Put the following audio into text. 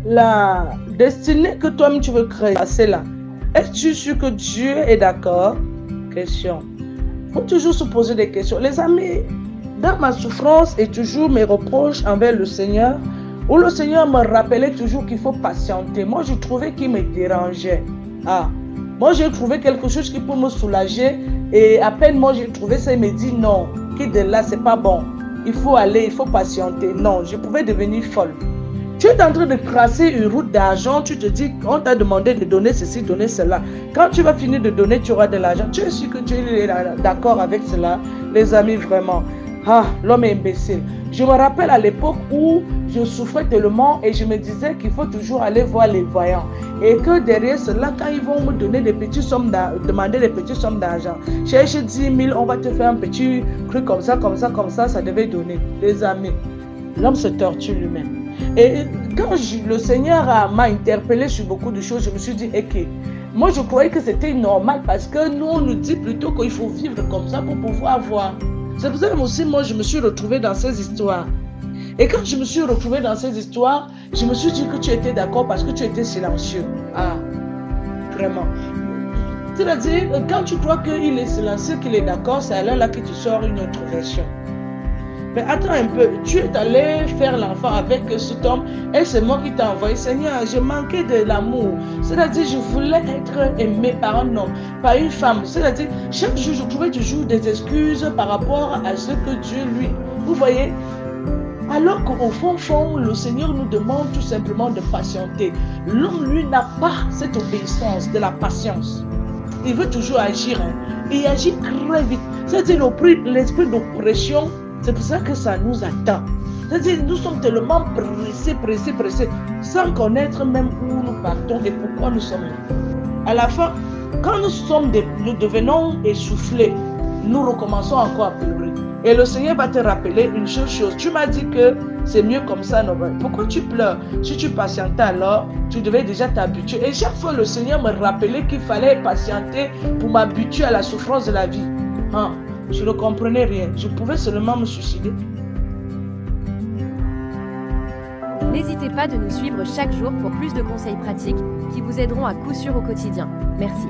la destinée que toi-même tu veux créer, c'est là. Es-tu sûr que Dieu est d'accord? Question. Il faut toujours se poser des questions. Les amis, dans ma souffrance et toujours mes reproches envers le Seigneur, où le Seigneur me rappelait toujours qu'il faut patienter. Moi, je trouvais qu'il me dérangeait. Moi, j'ai trouvé quelque chose qui peut me soulager et à peine moi, j'ai trouvé ça, il me dit non, quitte de là, c'est pas bon. Il faut aller, il faut patienter. Non, je pouvais devenir folle. Tu es en train de tracer une route d'argent, tu te dis qu'on t'a demandé de donner ceci, donner cela. Quand tu vas finir de donner, tu auras de l'argent. Tu es sûr que tu es d'accord avec cela? Les amis, vraiment. L'homme est imbécile. Je me rappelle à l'époque où je souffrais tellement et je me disais qu'il faut toujours aller voir les voyants. Et que derrière cela, quand ils vont me donner des petites sommes demander des petites sommes d'argent, cherche 10 000, on va te faire un petit truc comme ça, ça devait donner. Les amis, l'homme se torture lui-même. Et quand le Seigneur m'a interpellé sur beaucoup de choses, je me suis dit, ok, moi je croyais que c'était normal parce que nous on nous dit plutôt qu'il faut vivre comme ça pour pouvoir voir. C'est pour ça que aussi moi je me suis retrouvée dans ces histoires. Et quand je me suis retrouvée dans ces histoires, je me suis dit que tu étais d'accord parce que tu étais silencieux. Vraiment. C'est-à-dire, quand tu crois qu'il est silencieux, qu'il est d'accord, c'est alors là que tu sors une autre version. Mais attends un peu, tu es allé faire l'enfant avec cet homme et c'est moi qui t'ai envoyé. Seigneur, je manquais de l'amour. C'est-à-dire, je voulais être aimé par un homme, par une femme. C'est-à-dire, chaque jour, je trouvais toujours des excuses par rapport à ce que Dieu lui. Vous voyez? Alors qu'au fond, le Seigneur nous demande tout simplement de patienter. L'homme, lui, n'a pas cette obéissance de la patience. Il veut toujours agir. Et il agit très vite. C'est-à-dire, l'esprit d'oppression, c'est pour ça que ça nous attend. C'est-à-dire, nous sommes tellement pressés, sans connaître même où nous partons et pourquoi nous sommes là. À la fin, quand nous devenons essoufflés, nous recommençons encore à pleurer. Et le Seigneur va te rappeler une seule chose. Tu m'as dit que c'est mieux comme ça, non? Pourquoi tu pleures? Si tu patientais alors, tu devais déjà t'habituer. Et chaque fois, le Seigneur me rappelait qu'il fallait patienter pour m'habituer à la souffrance de la vie. Je ne comprenais rien. Je pouvais seulement me suicider. N'hésitez pas de nous suivre chaque jour pour plus de conseils pratiques qui vous aideront à coup sûr au quotidien. Merci.